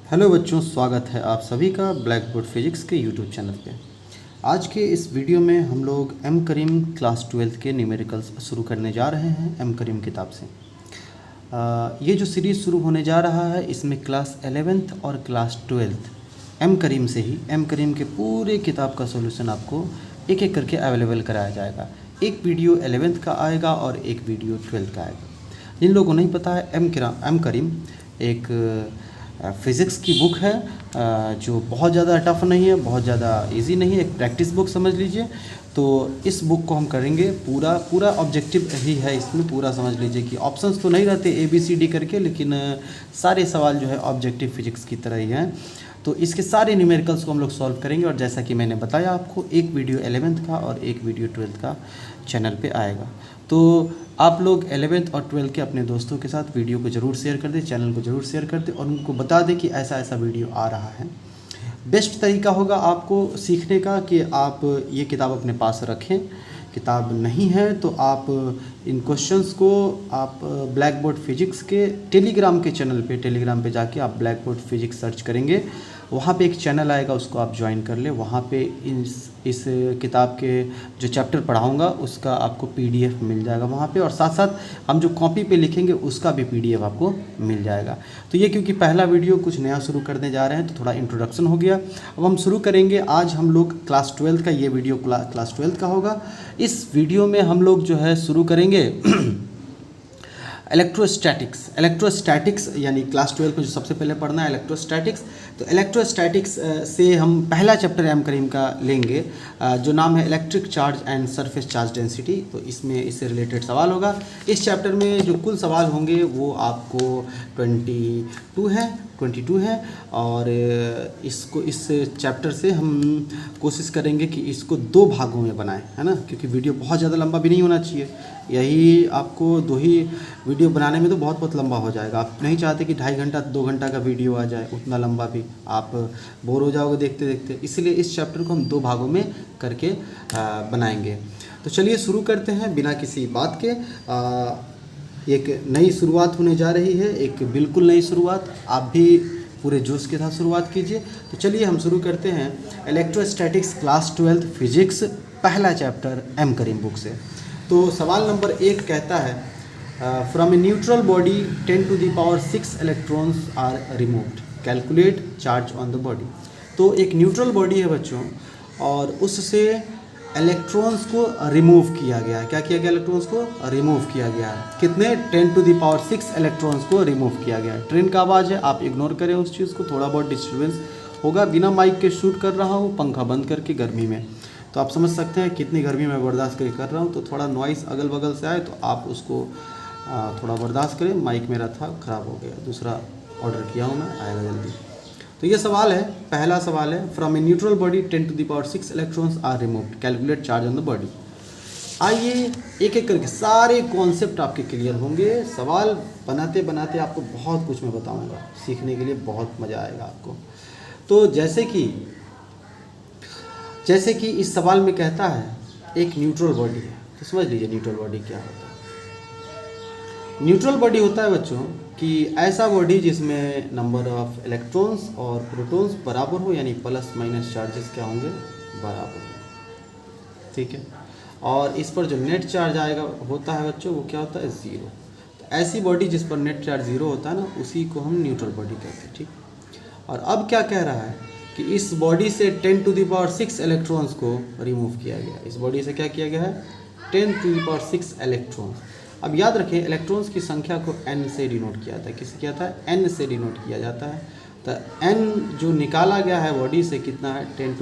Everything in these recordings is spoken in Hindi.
हेलो बच्चों, स्वागत है आप सभी का ब्लैक बोर्ड फिजिक्स के यूट्यूब चैनल पे। आज के इस वीडियो में हम लोग एम करीम क्लास 12 के न्यूमेरिकल्स शुरू करने जा रहे हैं एम करीम किताब से। ये जो सीरीज़ शुरू होने जा रहा है इसमें क्लास 11th और क्लास 12th एम करीम से ही एम करीम के पूरे किताब का सॉल्यूशन आपको एक एक करके अवेलेबल कराया जाएगा। एक वीडियो 11th का आएगा और एक वीडियो 12th का आएगा। जिन लोगों को नहीं पता है, एम करीम एक फिज़िक्स की बुक है जो बहुत ज़्यादा टफ नहीं है, बहुत ज़्यादा इजी नहीं है, एक प्रैक्टिस बुक समझ लीजिए। तो इस बुक को हम करेंगे पूरा ऑब्जेक्टिव ही है इसमें। पूरा समझ लीजिए कि ऑप्शंस तो नहीं रहते ABCD करके, लेकिन सारे सवाल जो है ऑब्जेक्टिव फिजिक्स की तरह ही हैं। तो इसके सारे न्यूमेरिकल्स को हम लोग सॉल्व करेंगे और जैसा कि मैंने बताया आपको, एक वीडियो 11th का और एक वीडियो 12th का चैनल पे आएगा। तो आप लोग 11th और 12th के अपने दोस्तों के साथ वीडियो को ज़रूर शेयर कर दें, चैनल को ज़रूर शेयर कर दें और उनको बता दें कि ऐसा ऐसा वीडियो आ रहा है। बेस्ट तरीका होगा आपको सीखने का कि आप ये किताब अपने पास रखें। किताब नहीं है तो आप इन क्वेश्चंस को आप ब्लैक बोर्ड फिजिक्स के टेलीग्राम के चैनल पे, टेलीग्राम पे जाके आप ब्लैक बोर्ड फिजिक्स सर्च करेंगे, वहाँ पे एक चैनल आएगा, उसको आप ज्वाइन कर ले। वहाँ पे इस किताब के जो चैप्टर पढ़ाऊँगा उसका आपको PDF मिल जाएगा वहाँ पे, और साथ साथ हम जो कॉपी पे लिखेंगे उसका भी PDF आपको मिल जाएगा। तो ये क्योंकि पहला वीडियो कुछ नया शुरू करने जा रहे हैं तो थोड़ा इंट्रोडक्शन हो गया। अब हम शुरू करेंगे। आज हम लोग क्लास 12 का, ये वीडियो क्लास 12 का होगा। इस वीडियो में हम लोग जो है शुरू करेंगे इलेक्ट्रोस्टैटिक्स यानी क्लास 12 को जो सबसे पहले पढ़ना है इलेक्ट्रोस्टैटिक्स। तो इलेक्ट्रोस्टैटिक्स से हम पहला चैप्टर एम करीम का लेंगे जो नाम है electric charge and surface charge density. तो इसमें इससे रिलेटेड सवाल होगा। इस चैप्टर में जो कुल सवाल होंगे वो आपको 22 है और इस चैप्टर से हम कोशिश करेंगे कि इसको 2 भागों में बनाएं, है ना, क्योंकि वीडियो बहुत ज़्यादा लंबा भी नहीं होना चाहिए। यही आपको 2 ही वीडियो बनाने में तो बहुत लंबा हो जाएगा। आप नहीं चाहते कि 2.5 घंटा 2 घंटा का वीडियो आ जाए, उतना लंबा भी आप बोर हो जाओगे देखते देखते। इसलिए इस चैप्टर को हम 2 भागों में करके बनाएंगे। तो चलिए शुरू करते हैं बिना किसी बात के। एक नई शुरुआत होने जा रही है, एक बिल्कुल नई शुरुआत। आप भी पूरे जोश के साथ शुरुआत कीजिए। तो चलिए हम शुरू करते हैं इलेक्ट्रोस्टैटिक्स क्लास 12 फिजिक्स पहला चैप्टर एम करीम बुक से। तो सवाल नंबर 1 कहता है from a neutral body 10⁶ electrons are removed, calculate charge on the body. तो एक न्यूट्रल बॉडी है बच्चों और उससे इलेक्ट्रॉन्स को रिमूव किया गया है। क्या किया गया? इलेक्ट्रॉन्स को रिमूव किया गया है। कितने? 10⁶ इलेक्ट्रॉन्स को रिमूव किया गया है। ट्रेन का आवाज़ है, आप इग्नोर करें उस चीज़ को, थोड़ा बहुत डिस्टर्बेंस होगा। बिना माइक के शूट कर रहा हूँ, पंखा बंद करके गर्मी में, तो आप समझ सकते हैं कितनी गर्मी मैं बर्दाश्त करके कर रहा हूँ। तो थोड़ा नॉइस अगल बगल से आए तो आप उसको थोड़ा बर्दाश्त करें। माइक मेरा था, ख़राब हो गया, दूसरा ऑर्डर किया हूँ मैं, आएगा जल्दी। तो ये सवाल है, पहला सवाल है from a neutral body 10⁶ electrons are removed, calculate charge on the body. आइए एक एक करके सारे कॉन्सेप्ट आपके क्लियर होंगे। सवाल बनाते बनाते आपको बहुत कुछ मैं बताऊंगा, सीखने के लिए बहुत मज़ा आएगा आपको। तो जैसे कि इस सवाल में कहता है एक न्यूट्रल बॉडी है, तो समझ लीजिए न्यूट्रल बॉडी क्या होता है। न्यूट्रल बॉडी होता है बच्चों कि ऐसा बॉडी जिसमें नंबर ऑफ इलेक्ट्रॉन्स और प्रोटॉन्स बराबर हो, यानी प्लस माइनस चार्जेस क्या होंगे? बराबर हो, ठीक है। और इस पर जो नेट चार्ज आएगा होता है बच्चों, वो क्या होता है? 0। तो ऐसी बॉडी जिस पर नेट चार्ज 0 होता है ना, उसी को हम न्यूट्रल बॉडी कहते हैं, ठीक। और अब क्या कह रहा है कि इस बॉडी से 10⁶ इलेक्ट्रॉन्स को रिमूव किया गया। इस बॉडी से क्या किया गया है? 10⁶ इलेक्ट्रॉन्स। अब याद रखें, इलेक्ट्रॉन्स की संख्या को n से डिनोट किया जाता है। किससे किया था? n से डिनोट किया जाता है। तो n जो निकाला गया है बॉडी से कितना है? 10⁶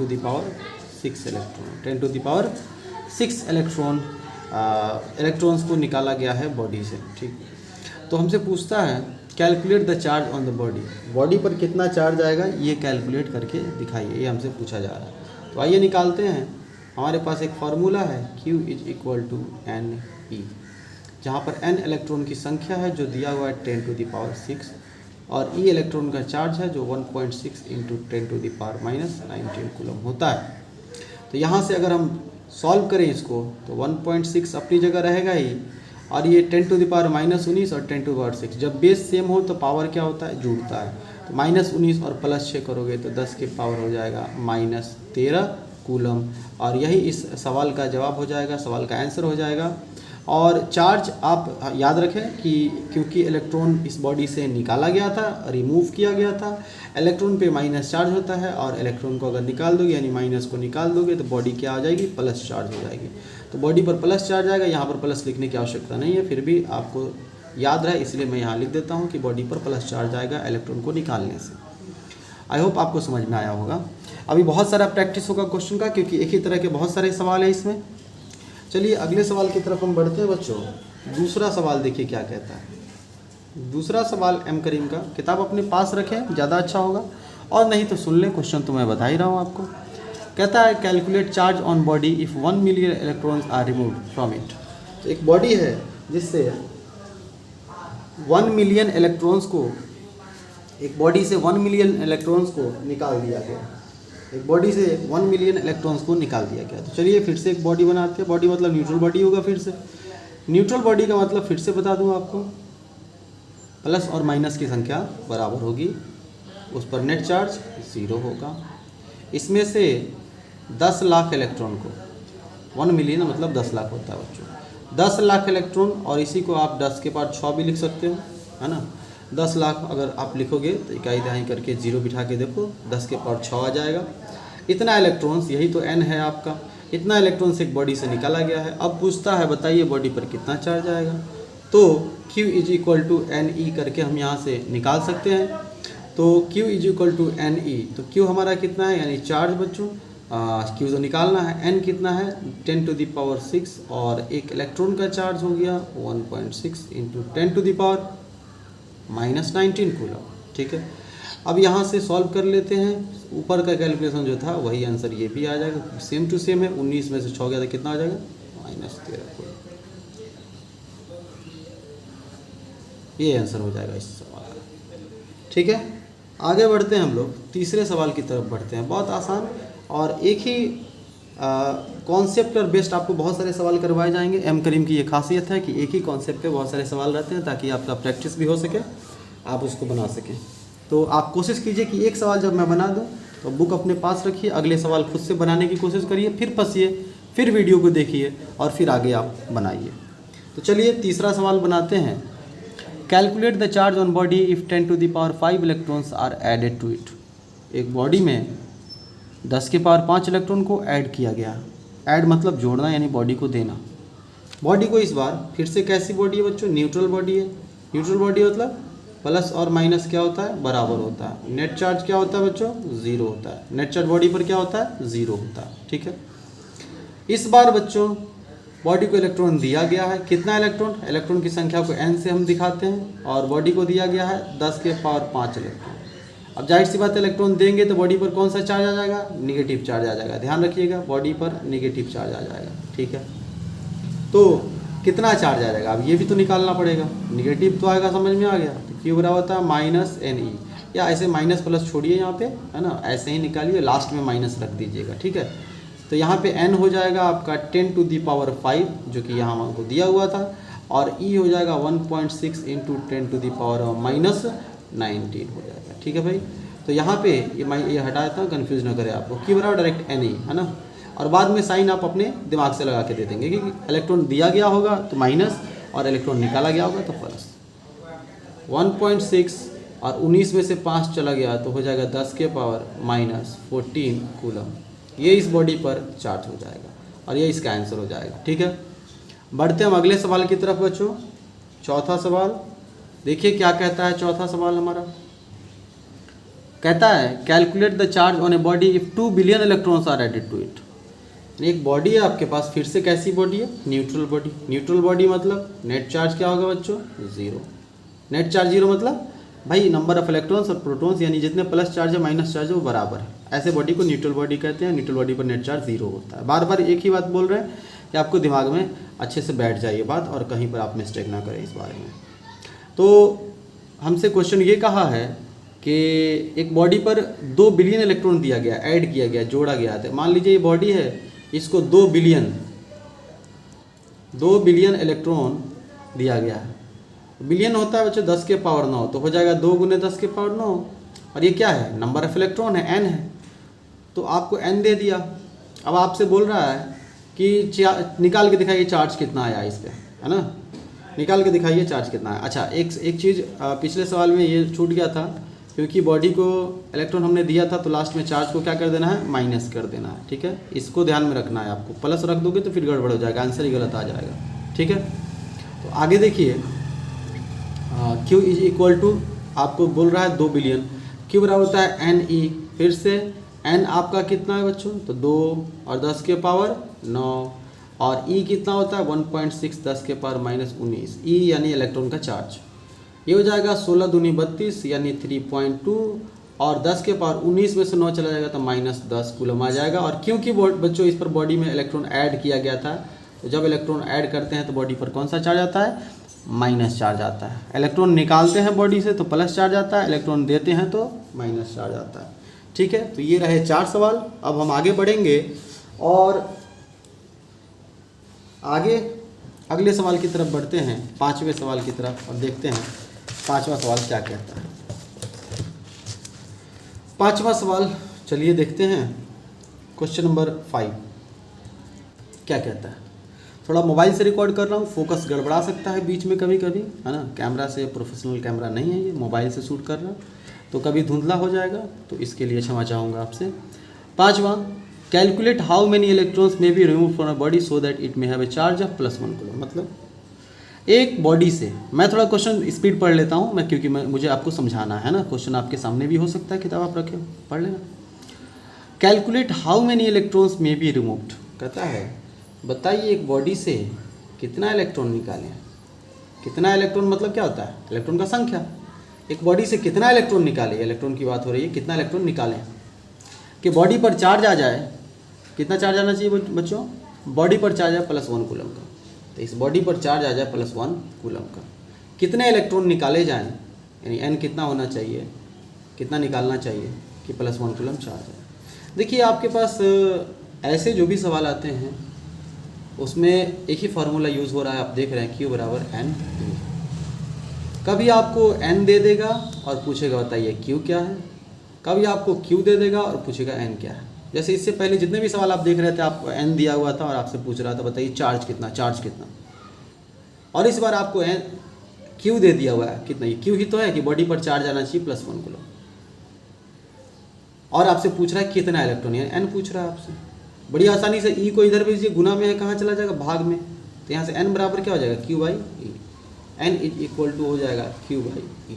इलेक्ट्रॉन। 10⁶ इलेक्ट्रॉन्स को निकाला गया है बॉडी से, ठीक। तो हमसे पूछता है calculate the charge on the body. Body पर कितना चार्ज आएगा ये कैलकुलेट करके दिखाइए, ये हमसे पूछा जा रहा है। तो आइए निकालते हैं। हमारे पास एक फार्मूला है Q = NE, जहाँ पर n इलेक्ट्रॉन की संख्या है जो दिया हुआ है 10⁶, और E इलेक्ट्रॉन का चार्ज है जो 1.6 × 10⁻⁻19 कूलम होता है। तो यहाँ से अगर हम सॉल्व करें इसको तो 1.6 अपनी जगह रहेगा ही, और ये 10⁻⁻19 और 10⁻6, जब बेस सेम हो तो पावर क्या होता है? जुड़ता है। तो -19 और +6 करोगे तो 10 के पावर हो जाएगा -13 कूलम। और यही इस सवाल का जवाब हो जाएगा, सवाल का आंसर हो जाएगा। और चार्ज आप याद रखें कि क्योंकि इलेक्ट्रॉन इस बॉडी से निकाला गया था, रिमूव किया गया था, इलेक्ट्रॉन पे माइनस चार्ज होता है और इलेक्ट्रॉन को अगर निकाल दोगे यानी माइनस को निकाल दोगे तो बॉडी क्या आ जाएगी, प्लस चार्ज हो जाएगी। तो बॉडी पर प्लस चार्ज आएगा, यहाँ पर प्लस लिखने की आवश्यकता नहीं है, फिर भी आपको याद रहे इसलिए मैं यहाँ लिख देता हूँ कि बॉडी पर प्लस चार्ज आएगा इलेक्ट्रॉन को निकालने से। आई होप आपको समझ में आया होगा। अभी बहुत सारा प्रैक्टिस होगा क्वेश्चन का, क्योंकि एक ही तरह के बहुत सारे सवाल है इसमें। चलिए अगले सवाल की तरफ हम बढ़ते हैं बच्चों। दूसरा सवाल देखिए क्या कहता है। दूसरा सवाल एम करीम का, किताब अपने पास रखें ज़्यादा अच्छा होगा, और नहीं तो सुन लें, क्वेश्चन तो मैं बता ही रहा हूँ आपको। कहता है calculate charge on body if 1 million electrons are removed from it. तो एक बॉडी है जिससे 1 मिलियन इलेक्ट्रॉन्स को, एक बॉडी से 1 मिलियन इलेक्ट्रॉन्स को निकाल दिया गया, एक बॉडी से 1 मिलियन इलेक्ट्रॉन्स को निकाल दिया गया। तो चलिए फिर से एक बॉडी बनाते हैं। बॉडी मतलब न्यूट्रल बॉडी होगा। फिर से न्यूट्रल बॉडी का मतलब फिर से बता दूं आपको, प्लस और माइनस की संख्या बराबर होगी, उस पर नेट चार्ज 0 होगा। इसमें से 10 लाख इलेक्ट्रॉन को, 1 मिलियन मतलब 10 लाख होता है बच्चों, 10 लाख इलेक्ट्रॉन, और इसी को आप 10 के पावर 6 भी लिख सकते हो, है ना। 10 लाख अगर आप लिखोगे तो इकाई दहाई करके 0 बिठा के देखो, 10 के पावर 6 आ जाएगा। इतना इलेक्ट्रॉन्स, यही तो n है आपका, इतना इलेक्ट्रॉन्स एक बॉडी से निकाला गया है। अब पूछता है बताइए बॉडी पर कितना चार्ज आएगा। तो Q = NE करके हम यहाँ से निकाल सकते हैं। तो Q = NE, तो Q हमारा कितना है, यानी चार्ज बच्चों, Q तो निकालना है, N कितना है 10⁻⁶, और एक इलेक्ट्रॉन का चार्ज हो गया 1.6 × 10⁻⁻19 कूलम। ठीक है, अब यहाँ से सॉल्व कर लेते हैं। ऊपर का कैलकुलेशन जो था वही आंसर ये भी आ जाएगा, सेम टू सेम है। 19 में से 6 गया तो कितना आ जाएगा, -13 कूलम। ये आंसर हो जाएगा इस सवाल का। ठीक है, आगे बढ़ते हैं हम लोग, तीसरे सवाल की तरफ बढ़ते हैं। बहुत आसान और एक ही कॉन्सेप्ट पर बेस्ड आपको बहुत सारे सवाल करवाए जाएंगे। एम करीम की ये खासियत है कि एक ही कॉन्सेप्ट पे बहुत सारे सवाल रहते हैं, ताकि आपका प्रैक्टिस भी हो सके, आप उसको बना सकें। तो आप कोशिश कीजिए कि एक सवाल जब मैं बना दूं तो बुक अपने पास रखिए, अगले सवाल खुद से बनाने की कोशिश करिए, फिर फंसिए, फिर वीडियो को देखिए और फिर आगे आप बनाइए। तो चलिए तीसरा सवाल बनाते हैं। Calculate the charge on body if 10⁵ electrons are added to it. एक बॉडी में 10 के पावर 5 इलेक्ट्रॉन को ऐड किया गया। ऐड मतलब जोड़ना, यानी बॉडी को देना। बॉडी को इस बार फिर से कैसी बॉडी है बच्चों, न्यूट्रल बॉडी है। न्यूट्रल बॉडी मतलब प्लस और माइनस क्या होता है, बराबर होता है। नेट चार्ज क्या होता है बच्चों, 0 होता है। नेट चार्ज बॉडी पर क्या होता है, 0 होता है। ठीक है, इस बार बच्चों बॉडी को इलेक्ट्रॉन दिया गया है। कितना इलेक्ट्रॉन, इलेक्ट्रॉन की संख्या को n से हम दिखाते हैं, और बॉडी को दिया गया है 10 के पावर 5 इलेक्ट्रॉन। अब जाहिर सी बात है इलेक्ट्रॉन देंगे तो बॉडी पर कौन सा चार्ज आ जाएगा, निगेटिव चार्ज आ जाएगा। ध्यान रखिएगा, बॉडी पर निगेटिव चार्ज आ जाएगा। ठीक है, तो कितना चार्ज आ जाएगा, अब ये भी तो निकालना पड़ेगा। निगेटिव तो आएगा, समझ में आ गया। तो Q बराबर होता है -NE, या ऐसे माइनस प्लस छोड़िए यहाँ पे, है ना, ऐसे ही निकालिए, लास्ट में माइनस रख दीजिएगा। ठीक है, तो यहाँ पे N हो जाएगा आपका 10⁵, जो कि यहाँ हमको दिया हुआ था, और E हो जाएगा 1.6 × 10⁻⁻19 हो जाएगा। ठीक है भाई, तो यहाँ पे ये हटा देता हूँ, कन्फ्यूज ना करें आपको। Q बराबर डायरेक्ट NE, है ना, और बाद में साइन आप अपने दिमाग से लगा के दे देंगे, क्योंकि इलेक्ट्रॉन दिया गया होगा तो माइनस, और इलेक्ट्रॉन निकाला गया होगा तो प्लस। 1.6 और 19 में से 5 चला गया तो हो जाएगा 10 के पावर -14 कूलम। ये इस बॉडी पर चार्ज हो जाएगा, और ये इसका आंसर हो जाएगा। ठीक है, बढ़ते हम अगले सवाल की तरफ बच्चों। चौथा सवाल देखिए क्या कहता है। चौथा सवाल हमारा कहता है calculate the charge on a body if 2 billion electrons are added to it. एक बॉडी है आपके पास, फिर से कैसी बॉडी है, न्यूट्रल बॉडी। न्यूट्रल बॉडी मतलब नेट चार्ज क्या होगा बच्चों, 0। नेट चार्ज 0 मतलब भाई नंबर ऑफ इलेक्ट्रॉन्स और प्रोटॉन्स, यानी जितने प्लस चार्ज है माइनस चार्ज है वो बराबर है। ऐसे बॉडी को न्यूट्रल बॉडी कहते हैं। न्यूट्रल बॉडी पर नेट चार्ज 0 होता है। बार बार एक ही बात बोल रहे हैं कि आपको दिमाग में अच्छे से बैठ जाए ये बात, और कहीं पर आप मिस्टेक ना करें इस बारे में। तो हमसे क्वेश्चन ये कहा है कि एक बॉडी पर 2 बिलियन इलेक्ट्रॉन दिया गया, ऐड किया गया, जोड़ा गया है। मान लीजिए ये बॉडी है, इसको 2 बिलियन इलेक्ट्रॉन दिया गया है। बिलियन होता है बच्चों 10 के पावर 9, तो हो जाएगा 2 × 10 के पावर 9, और ये क्या है, नंबर ऑफ इलेक्ट्रॉन है, n है, तो आपको n दे दिया। अब आपसे बोल रहा है कि निकाल के दिखाइए चार्ज कितना आया इस पर, है ना, निकाल के दिखाइए चार्ज कितना है। अच्छा, एक चीज़ पिछले सवाल में ये छूट गया था, क्योंकि बॉडी को इलेक्ट्रॉन हमने दिया था तो लास्ट में चार्ज को क्या कर देना है, माइनस कर देना है। ठीक है, इसको ध्यान में रखना है आपको, प्लस रख दोगे तो फिर गड़बड़ हो जाएगा, आंसर ही गलत आ जाएगा। ठीक है, तो आगे देखिए, Q इज इक्वल टू, आपको बोल रहा है 2 बिलियन, Q बराबर होता है NE, फिर से n आपका कितना है बच्चों, तो 2 और 10 के पावर 9, और E कितना होता है 1.6 10 के पावर -19, E यानी इलेक्ट्रॉन का चार्ज, ये हो जाएगा 16 दूनी 32 यानी 3.2, और 10 के पावर 19 में से 9 चला जाएगा तो -10 कूलम आ जाएगा। और क्योंकि बच्चों इस पर बॉडी में इलेक्ट्रॉन ऐड किया गया था, तो जब इलेक्ट्रॉन ऐड करते हैं तो बॉडी पर कौन सा चार्ज आता है, माइनस चार्ज आता है। इलेक्ट्रॉन निकालते हैं बॉडी से तो प्लस चार्ज आता है, इलेक्ट्रॉन देते हैं तो माइनस चार्ज आता है। ठीक है, तो ये रहे 4 सवाल। अब हम आगे बढ़ेंगे और आगे अगले सवाल की तरफ बढ़ते हैं, 5वें सवाल की तरफ, और देखते हैं 5वां सवाल क्या कहता है। 5वां सवाल चलिए देखते हैं, क्वेश्चन नंबर 5 क्या कहता है। थोड़ा मोबाइल से रिकॉर्ड कर रहा हूँ, फोकस गड़बड़ा सकता है बीच में कभी कभी, है ना, कैमरा से, प्रोफेशनल कैमरा नहीं है ये, मोबाइल से शूट कर रहा हूँ, तो कभी धुंधला हो जाएगा, तो इसके लिए क्षमा चाहूँगा आपसे। 5वां, calculate how many electrons may be remove from a body so that it may have a charge of +1 coulomb. मतलब एक बॉडी से, मैं थोड़ा क्वेश्चन स्पीड पढ़ लेता हूँ मैं, क्योंकि मुझे आपको समझाना है ना, क्वेश्चन आपके सामने भी हो सकता है, किताब आप रखे हो, पढ़ लेना। Calculate how many electrons may be removed, कहता है बताइए एक बॉडी से कितना इलेक्ट्रॉन निकालें। कितना इलेक्ट्रॉन मतलब क्या होता है, इलेक्ट्रॉन का संख्या। एक बॉडी से कितना इलेक्ट्रॉन निकालें, इलेक्ट्रॉन की बात हो रही है, कितना इलेक्ट्रॉन निकालें कि बॉडी पर चार्ज आ जाए। कितना चार्ज आना चाहिए बच्चों, बॉडी पर चार्ज है +1 कूलम का, तो इस बॉडी पर चार्ज आ जाए +1 कूलम का, कितने इलेक्ट्रॉन निकाले जाएं, यानी n कितना होना चाहिए, कितना निकालना चाहिए कि +1 कूलम चार्ज है। देखिए आपके पास ऐसे जो भी सवाल आते हैं उसमें एक ही फार्मूला यूज़ हो रहा है, आप देख रहे हैं Q बराबर N। कभी आपको N दे देगा और पूछेगा बताइए Q क्या है, कभी आपको Q दे देगा और पूछेगा N क्या है। जैसे इससे पहले जितने भी सवाल आप देख रहे थे, आपको N दिया हुआ था और आपसे पूछ रहा था बताइए चार्ज कितना, चार्ज कितना, और इस बार आपको Q दे दिया हुआ है, कितना, ये Q ही तो है कि बॉडी पर चार्ज आना चाहिए +1 कूलम, और आपसे पूछ रहा है कितना इलेक्ट्रॉन, यानी N पूछ रहा है आपसे। बड़ी आसानी से E को इधर भेजिए, गुना में है, कहाँ चला जाएगा, भाग में, तो यहाँ से N बराबर क्या हो जाएगा, Q/E, N is equal to हो जाएगा Q/E।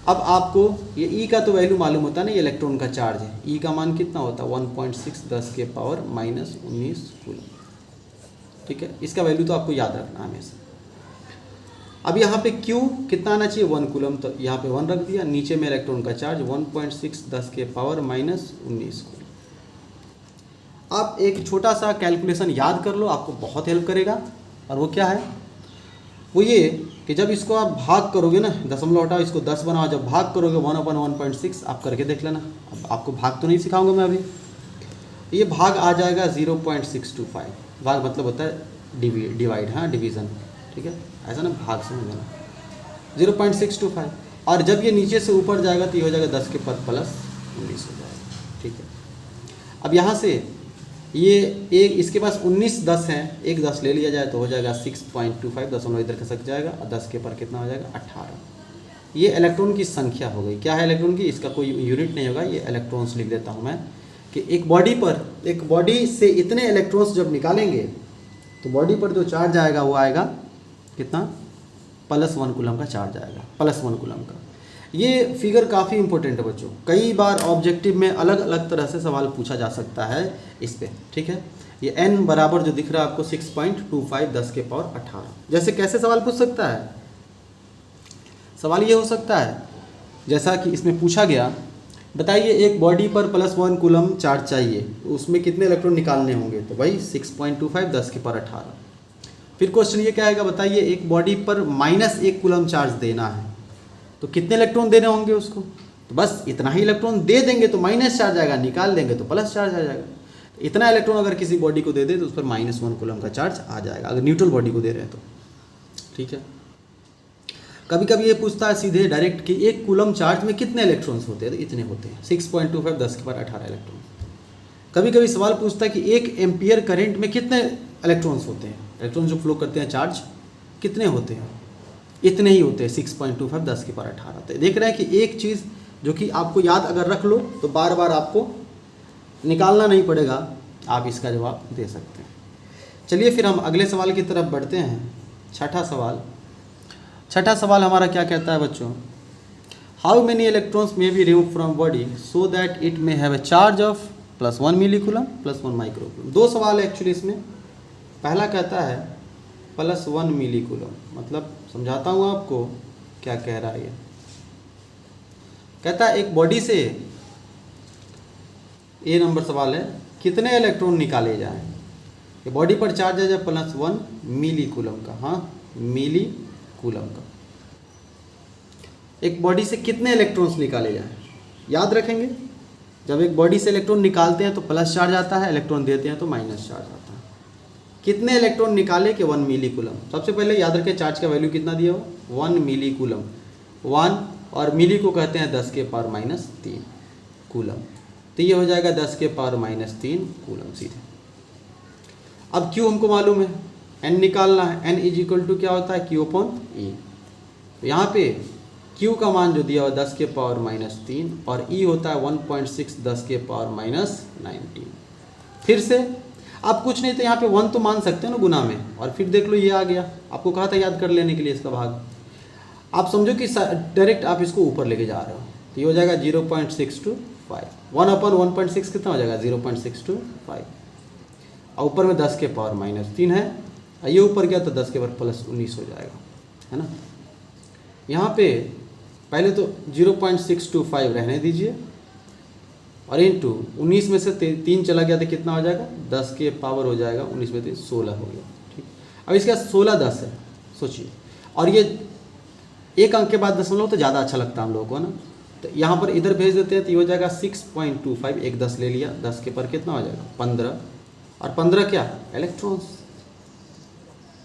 अब आपको ये E का तो वैल्यू मालूम होता है ना, ये इलेक्ट्रॉन का चार्ज है, E का मान कितना होता है 1.6 10 के पावर -19 कूलम। ठीक है, इसका वैल्यू तो आपको याद रखना हमेशा। अब यहाँ पे Q कितना आना चाहिए 1 कूलम, तो यहाँ पे 1 रख दिया, नीचे में इलेक्ट्रॉन का चार्ज 1.6 10 के पावर -19 कूलम। आप एक छोटा सा कैलकुलेशन याद कर लो, आपको बहुत हेल्प करेगा, और वो क्या है, वो ये कि जब इसको आप भाग करोगे ना, दशमलव हटाओ, इसको 10 बनाओ, जब भाग करोगे 1/1.6, आप करके देख लेना। अब आपको भाग तो नहीं सिखाऊंगा मैं अभी, ये भाग आ जाएगा 0.625, भाग मतलब होता है डिवाइड, हाँ डिवीज़न, ठीक है, ऐसा ना भाग समझ लेना, 0.625, और जब ये नीचे से ऊपर जाएगा तो ये हो जाएगा 10 के पर +19 हो जाएगा। ठीक है, अब यहाँ से ये एक, इसके पास 19 10 हैं, एक 10 ले लिया जाए तो हो जाएगा 6.25, दशमलव इधर खसक जाएगा, और 10 के पर कितना हो जाएगा 18। ये इलेक्ट्रॉन की संख्या हो गई। क्या है इलेक्ट्रॉन की, इसका कोई यूनिट नहीं होगा, ये इलेक्ट्रॉन्स लिख देता हूँ मैं, कि एक बॉडी पर, एक बॉडी से इतने इलेक्ट्रॉन्स जब निकालेंगे तो बॉडी पर जो चार्ज आएगा वो आएगा कितना, +1 कूलम का चार्ज आएगा, +1 कूलम का। ये फिगर काफ़ी इंपॉर्टेंट है बच्चों, कई बार ऑब्जेक्टिव में अलग अलग तरह से सवाल पूछा जा सकता है इस पे। ठीक है, ये n बराबर जो दिख रहा है आपको 6.25 10 के पावर 18, जैसे कैसे सवाल पूछ सकता है, सवाल ये हो सकता है जैसा कि इसमें पूछा गया, बताइए एक बॉडी पर +1 कूलम चार्ज चाहिए, उसमें कितने इलेक्ट्रॉन निकालने होंगे, तो भाई 6.25 10 के पावर 18। फिर क्वेश्चन ये क्या आएगा, बताइए एक बॉडी पर -1 कूलम चार्ज देना है, तो कितने इलेक्ट्रॉन देने होंगे उसको, तो बस इतना ही इलेक्ट्रॉन दे देंगे तो माइनस चार्ज आएगा, निकाल देंगे तो प्लस चार्ज आ जाएगा। तो इतना इलेक्ट्रॉन अगर किसी बॉडी को दे दे तो उस पर -1 कूलम का चार्ज आ जाएगा, अगर न्यूट्रल बॉडी को दे रहे हैं तो। ठीक है, कभी कभी ये पूछता है सीधे डायरेक्ट कि एक कूलम चार्ज में कितने इलेक्ट्रॉन्स होते हैं, तो इतने होते हैं 6.25 10 के पावर 18 इलेक्ट्रॉन। कभी कभी सवाल पूछता है कि एक एम्पियर करंट में कितने इलेक्ट्रॉन्स होते हैं, इलेक्ट्रॉन जो फ्लो करते हैं चार्ज कितने होते हैं, इतने ही होते हैं 6.25 10 के पावर 18। तो देख रहे हैं कि एक चीज़ जो कि आपको याद अगर रख लो तो बार बार आपको निकालना नहीं पड़ेगा, आप इसका जवाब दे सकते हैं। चलिए फिर हम अगले सवाल की तरफ बढ़ते हैं। छठा सवाल हमारा क्या कहता है बच्चों, how many electrons may be remove from body so that it may have a charge of +1 millicoulomb +1 microcoulomb. दो सवाल है एक्चुअली इसमें। पहला कहता है +1 मिलीकूलम, मतलब समझाता हूँ आपको क्या कह रहा है ये। कहता है एक बॉडी से, ए नंबर सवाल है, कितने इलेक्ट्रॉन निकाले जाएं। ये बॉडी पर चार्ज है जब +1 मिलीकूलम का, हाँ मिलीकूलम का। एक बॉडी से कितने इलेक्ट्रॉन्स निकाले जाएं, याद रखेंगे जब एक बॉडी से इलेक्ट्रॉन निकालते हैं तो प्लस चार्ज आता है, इलेक्ट्रॉन देते हैं तो माइनस चार्ज आता है। कितने इलेक्ट्रॉन निकाले कि 1 मिलीकूलम। सबसे पहले याद रखें चार्ज का वैल्यू कितना दिया हो, 1 मिलीकूलम। 1 और मिली को कहते हैं 10 के पावर -3 कूलम, तो ये हो जाएगा 10 के पावर -3 कूलम सीधे। अब क्यू हमको मालूम है, एन निकालना है, एन इज इक्वल टू क्या होता है Q/E। तो यहाँ पे Q का मान जो दिया हुआ 10 के पावर -3 और E होता है 1.6 10 के पावर -19। फिर से आप कुछ नहीं तो यहाँ पे 1 तो मान सकते हो ना गुना में, और फिर देख लो ये आ गया। आपको कहा था याद कर लेने के लिए इसका भाग, आप समझो कि डायरेक्ट आप इसको ऊपर लेके जा रहे हो, तो ये हो जाएगा 0.625। 1/1.6 कितना हो जाएगा 0.625, और ऊपर में 10 के पावर -3 है, और ये ऊपर गया तो 10 के पावर +19 हो जाएगा, है ना। यहाँ पे पहले तो 0.625 रहने दीजिए, और इंटू 19 में से 3 चला गया तो कितना हो जाएगा 10 के पावर हो जाएगा 19 में 3 16 हो गया, ठीक। अब इसका 16 10 है, सोचिए, और ये एक अंक के बाद दशमलव तो ज़्यादा अच्छा लगता है हम लोगों को, ना। तो यहाँ पर इधर भेज देते हैं तो ये हो जाएगा 6.25, एक 10 ले लिया, 10 के पर कितना हो जाएगा 15, और 15 क्या इलेक्ट्रॉन्स।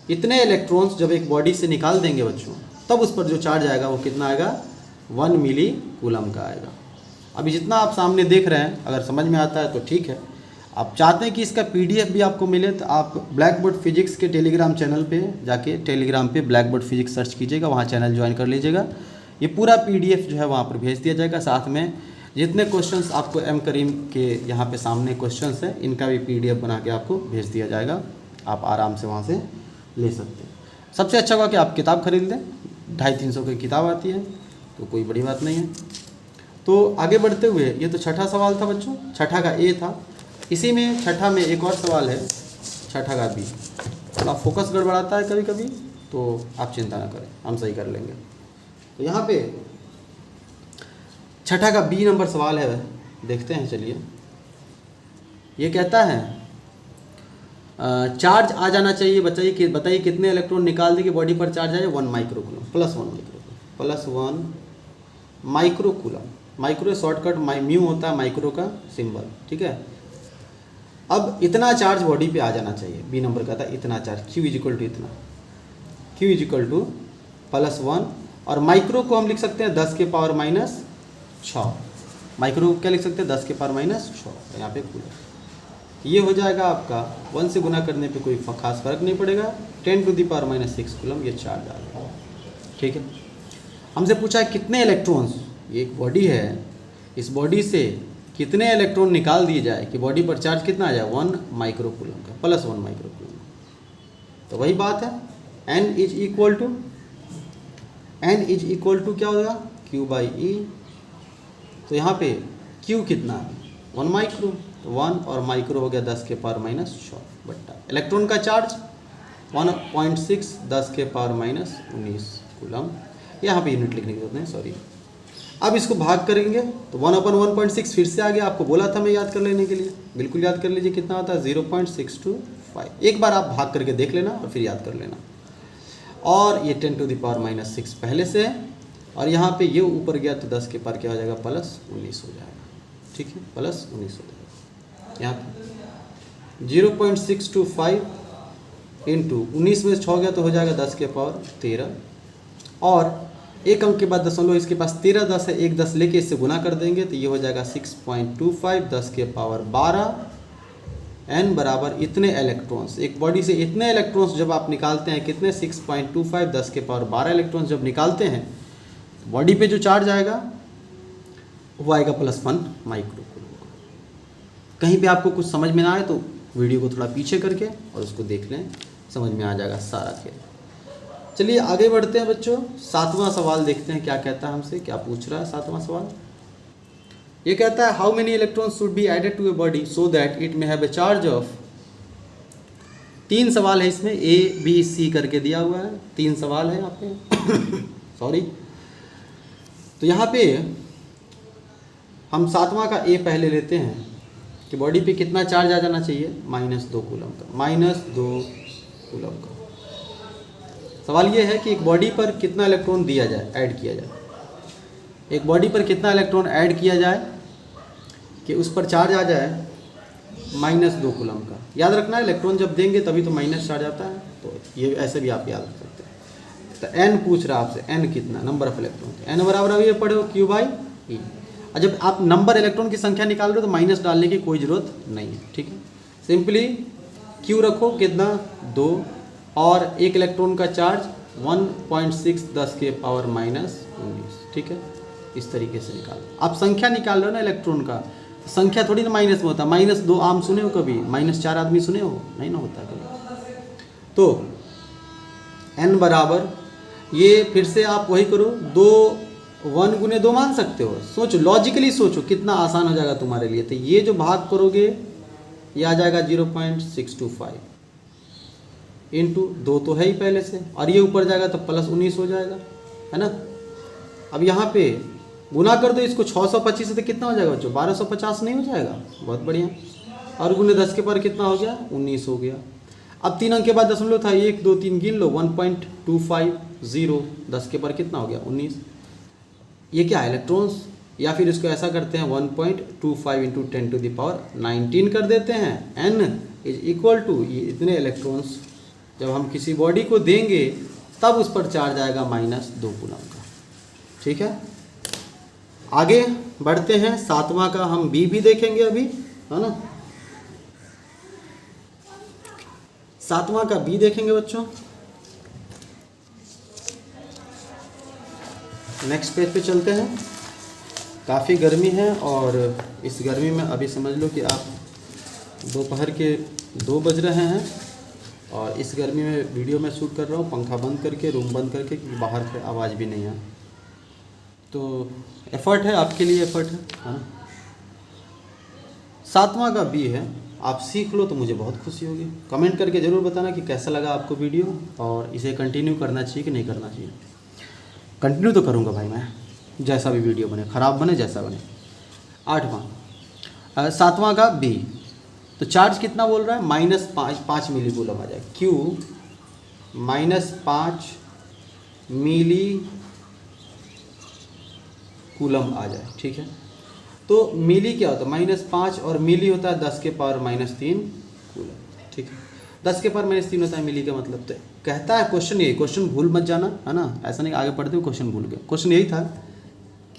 इतने इलेक्ट्रॉन्स जब एक बॉडी से निकाल देंगे बच्चों, तब उस पर जो चार्ज आएगा वो कितना आएगा 1 मिलीकूलम का आएगा। अभी जितना आप सामने देख रहे हैं अगर समझ में आता है तो ठीक है। आप चाहते हैं कि इसका PDF भी आपको मिले तो आप ब्लैक बोर्ड फिजिक्स के टेलीग्राम चैनल पे जाके टेलीग्राम पे ब्लैक बोर्ड फिजिक्स सर्च कीजिएगा, वहाँ चैनल ज्वाइन कर लीजिएगा। ये पूरा PDF जो है वहाँ पर भेज दिया जाएगा, साथ में जितने क्वेश्चंस आपको एम करीम के यहाँ पे सामने क्वेश्चंस हैं इनका भी PDF बना के आपको भेज दिया जाएगा, आप आराम से वहाँ से ले सकते हैं। सबसे अच्छा हुआ कि आप किताब खरीद लें, 250-300 की किताब आती है, तो कोई बड़ी बात नहीं है। तो आगे बढ़ते हुए, ये तो छठा सवाल था बच्चों, छठा का A था। इसी में छठा में एक और सवाल है, छठा का B। थोड़ा फोकस गड़बड़ाता है कभी कभी, तो आप चिंता ना करें, हम सही कर लेंगे। तो यहाँ पे छठा का B नंबर सवाल है, देखते हैं। चलिए, ये कहता है चार्ज आ जाना चाहिए, बताइए कितने इलेक्ट्रॉन निकाल देंगे बॉडी पर चार्ज आए 1 microcoulomb, +1 microcoulomb. Micro shortcut mu होता है माइक्रो का सिंबल, ठीक है। अब इतना चार्ज बॉडी पे आ जाना चाहिए, B नंबर का था इतना चार्ज, Q = इतना, Q = +1, और माइक्रो को हम लिख सकते हैं 10 के पावर -6। माइक्रो को क्या लिख सकते हैं 10 के पावर -6, तो यहाँ पे कूलम। ये हो जाएगा आपका 1 से गुना करने पे कोई खास फर्क नहीं पड़ेगा, 10⁻⁶ कूलम ये चार्ज आ जाएगा, ठीक है। हमसे पूछा है कितने इलेक्ट्रॉन्स, ये एक बॉडी है, इस बॉडी से कितने इलेक्ट्रॉन निकाल दिए जाए कि बॉडी पर चार्ज कितना आ जाए 1 माइक्रोकूलम का, +1 माइक्रोकूलम। तो वही बात है, n इज इक्वल टू क्या होगा Q/E। तो यहाँ पे Q कितना है 1 माइक्रो, तो 1 और माइक्रो हो गया 10 के पावर -6 बट्टा इलेक्ट्रॉन का चार्ज 1.6 10 के पावर -19 कूलम। यहाँ पे यूनिट लिखने की जरूरत नहीं, सॉरी। अब इसको भाग करेंगे तो 1/1.6 फिर से आ गया, आपको बोला था मैं याद कर लेने के लिए, बिल्कुल याद कर लीजिए कितना होता है 0.625। एक बार आप भाग करके देख लेना और फिर याद कर लेना। और ये 10⁻⁻6 पहले से है, और यहाँ पे ये ऊपर गया तो 10 के पावर क्या हो जाएगा +19 हो जाएगा, ठीक है, +19 हो जाएगा। यहाँ पे 0.625 इंटू 19 में 6 गया तो हो जाएगा 10 के पावर 13, और एक अंक के बाद दशमलव, इसके पास 13 10 है, एक 10 लेके इससे गुना कर देंगे तो ये हो जाएगा 6.25 10 के पावर 12 n बराबर इतने इलेक्ट्रॉन्स। एक बॉडी से इतने इलेक्ट्रॉन्स जब आप निकालते हैं, कितने 6.25 10 के पावर 12 इलेक्ट्रॉन्स जब निकालते हैं, बॉडी पे जो चार्ज आएगा वो आएगा +1 माइक्रो कूलम। कहीं पे आपको कुछ समझ में ना आए तो वीडियो को थोड़ा पीछे करके और उसको देख लें, समझ में आ जाएगा सारा खेल। चलिए आगे बढ़ते हैं बच्चों, 7वां सवाल देखते हैं क्या कहता है हमसे, क्या पूछ रहा है 7वां सवाल। ये कहता है how many electrons should be added to a body so that it may have a charge of. 3 सवाल है इसमें, A B C करके दिया हुआ है, 3 सवाल है यहाँ पे सॉरी। तो यहाँ पे हम 7वां का A पहले लेते हैं कि बॉडी पे कितना चार्ज आ जाना चाहिए, -2 कूलम का, -2 कूलम का। सवाल ये है कि एक बॉडी पर कितना इलेक्ट्रॉन दिया जाए, ऐड किया जाए। एक बॉडी पर कितना इलेक्ट्रॉन ऐड किया जाए कि उस पर चार्ज आ जाए -2 कूलम का। याद रखना है इलेक्ट्रॉन जब देंगे तभी तो माइनस चार्ज आता है, तो ये ऐसे भी आप याद रख सकते हैं। तो n पूछ रहा है आपसे, n कितना, नंबर ऑफ इलेक्ट्रॉन, n बराबर अभी ये पढ़े हो Q/E। और जब आप नंबर इलेक्ट्रॉन की संख्या निकाल रहे हो तो माइनस डालने की कोई ज़रूरत नहीं है, ठीक है। सिंपली Q रखो कितना 2 और एक इलेक्ट्रॉन का चार्ज 1.6 10 के पावर -19, ठीक है। इस तरीके से निकाल, आप संख्या निकाल रहे हो ना इलेक्ट्रॉन का, संख्या थोड़ी ना माइनस में होता, -2 आम सुने हो कभी, -4 आदमी सुने हो, नहीं ना होता कभी। तो n बराबर ये फिर से आप वही करो, 1 गुने 2 मान सकते हो, सोचो लॉजिकली सोचो कितना आसान हो जाएगा तुम्हारे लिए। तो ये जो भाग करोगे ये आ जाएगा 0.625 इंटू 2 तो है ही पहले से, और ये ऊपर जाएगा तो +19 हो जाएगा, है ना। अब यहाँ पे गुना कर दो इसको 625 से, तो कितना हो जाएगा बच्चों, 1250 नहीं हो जाएगा, बहुत बढ़िया। और गुने 10 के पावर कितना हो गया, 19 हो गया। अब 3 अंक के बाद दशमलव था, 1 2 3 गिन लो, 1.250 10 के पावर कितना हो गया, 19। ये क्या है, इलेक्ट्रॉन्स, या फिर इसको ऐसा करते हैं 1.25 इंटू 10 टू द पावर 19 कर देते हैं। n इज इक्वल टू ये इतने इलेक्ट्रॉन्स जब हम किसी बॉडी को देंगे तब उस पर चार्ज आएगा -2 कूलम का, ठीक है। आगे बढ़ते हैं, 7वां का हम B भी देखेंगे अभी, है ना। 7वां का B देखेंगे बच्चों। नेक्स्ट पेज पे चलते हैं। काफ़ी गर्मी है और इस गर्मी में अभी समझ लो कि आप दोपहर के 2 बज रहे हैं और इस गर्मी में वीडियो में शूट कर रहा हूँ पंखा बंद करके, रूम बंद करके, क्योंकि बाहर से आवाज़ भी नहीं है। तो एफ़र्ट है आपके लिए, एफ़र्ट है ना। 7वां का B है, आप सीख लो तो मुझे बहुत खुशी होगी। कमेंट करके ज़रूर बताना कि कैसा लगा आपको वीडियो और इसे कंटिन्यू करना चाहिए कि नहीं करना चाहिए। कंटिन्यू तो करूँगा भाई मैं, जैसा भी वीडियो बने, ख़राब बने जैसा बने। 7वां का B, तो चार्ज कितना बोल रहा है, -5 मिली कूलम आ जाए। Q -5 मिली कूलम आ जाए, ठीक है। तो मिली क्या होता है, -5 और मिली होता है 10 के पावर -3 कूलम, ठीक है। 10 के पावर -3 होता है मिली का मतलब। तो कहता है क्वेश्चन, यही क्वेश्चन भूल मत जाना, है ना। ऐसा नहीं आगे पढ़ते हुए क्वेश्चन भूल गए। क्वेश्चन यही था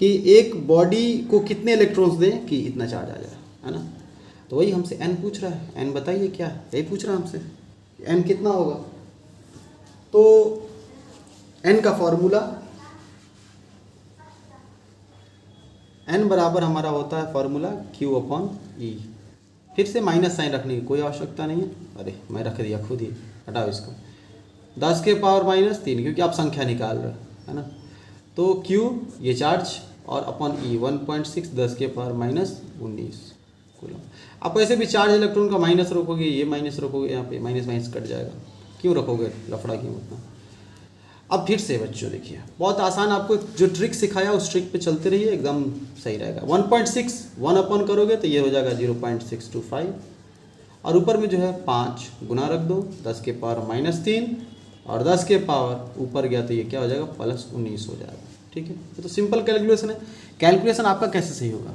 कि एक बॉडी को कितने इलेक्ट्रॉन्स दें कि इतना चार्ज आ जाए, है ना। तो वही हमसे n पूछ रहा है, n बताइए क्या है, यही पूछ रहा है हमसे, n कितना होगा। तो n का फॉर्मूला, n बराबर हमारा होता है फॉर्मूला Q/E। फिर से माइनस साइन रखने की कोई आवश्यकता नहीं है, अरे मैं रख दिया खुद ही, हटाओ इसको। 10 के पावर -3 क्योंकि आप संख्या निकाल रहे हैं ना। तो Q ये चार्ज और अपॉन E 1.6 10 के पावर -19 कूलम। आप ऐसे भी चार्ज इलेक्ट्रॉन का माइनस रखोगे, ये माइनस रखोगे, यहाँ पे माइनस माइनस कट जाएगा, क्यों रखोगे, लफड़ा क्यों उतना। अब फिर से बच्चों देखिए, बहुत आसान, आपको जो ट्रिक सिखाया उस ट्रिक पे चलते रहिए, एकदम सही रहेगा। 1.6 1 अपॉन करोगे तो ये हो जाएगा 0.625 और ऊपर में जो है 5 गुना रख दो, 10 के पावर -3 और 10 के पावर ऊपर गया तो ये क्या हो जाएगा, +19 हो जाएगा, ठीक है। ये तो सिंपल कैलकुलेशन है। कैलकुलेशन आपका कैसे सही होगा,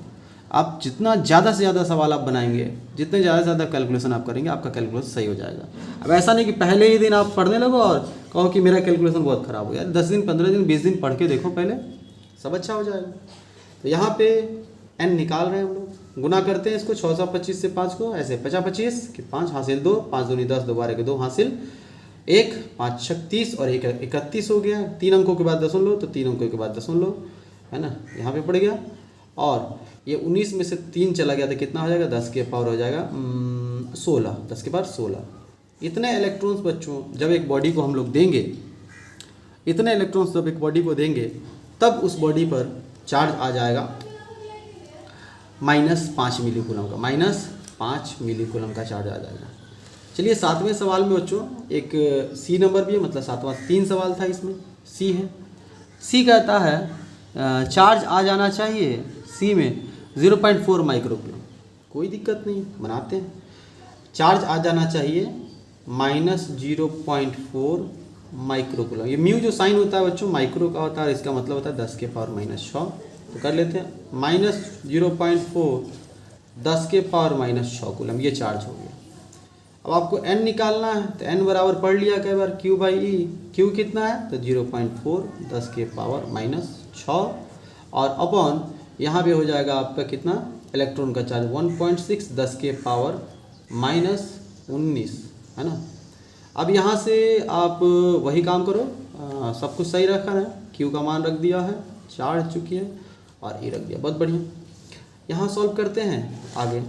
आप जितना ज़्यादा से ज़्यादा सवाल आप बनाएंगे, जितने ज़्यादा से ज़्यादा कैलकुलेशन आप करेंगे, आपका कैलकुलेशन सही हो जाएगा। अब ऐसा नहीं कि पहले ही दिन आप पढ़ने लगो और कहो कि मेरा कैलकुलेशन बहुत ख़राब हो गया, 10 दिन 15 दिन 20 दिन पढ़ के देखो पहले, सब अच्छा हो जाएगा। तो यहाँ पे n निकाल रहे हैं हम लोग, गुना करते हैं इसको 625 से 5 को, ऐसे 50-25 कि 5 हासिल 2, 5 दूनी 10, 2 बारह के 2 हासिल 1, 5 36 और 1 31 हो गया। 3 अंकों के बाद दशमलव, तो 3 अंकों के बाद दशमलव, है ना, यहाँ पे पड़ गया। और ये 19 में से 3 चला गया तो कितना हो जाएगा, 10 के पावर हो जाएगा 16, 10 के पावर 16। इतने इलेक्ट्रॉन्स बच्चों जब एक बॉडी को हम लोग देंगे, इतने इलेक्ट्रॉन्स जब एक बॉडी को देंगे, तब उस बॉडी पर चार्ज आ जाएगा -5 मिलीकूलम का, -5 मिलीकूलम का चार्ज आ जाएगा। चलिए 7वें सवाल में बच्चों एक सी नंबर भी है, मतलब 7वां 3 सवाल था, इसमें सी है। सी कहता है चार्ज आ जाना चाहिए सी में 0.4 माइक्रोकूलम। कोई दिक्कत नहीं, बनाते हैं। चार्ज आ जाना चाहिए -0.4 माइक्रोकूलम। ये म्यू जो साइन होता है बच्चों माइक्रो का होता है, इसका मतलब होता है 10 के पावर -6। तो कर लेते हैं -0.4 10 के पावर -6 कूलम, ये चार्ज हो गया। अब आपको n निकालना है, तो n बराबर पढ़ लिया कई बार Q/E। Q कितना है, तो 0.4 10 के पावर -6 और अपॉन यहाँ पे हो जाएगा आपका कितना, इलेक्ट्रॉन का चार्ज 1.6 10 के पावर -19, है ना। अब यहाँ से आप वही काम करो, सब कुछ सही रखा है, Q का मान रख दिया है, चार्ज चुकी है, और E रख दिया, बहुत बढ़िया। यहाँ सॉल्व करते हैं आगे।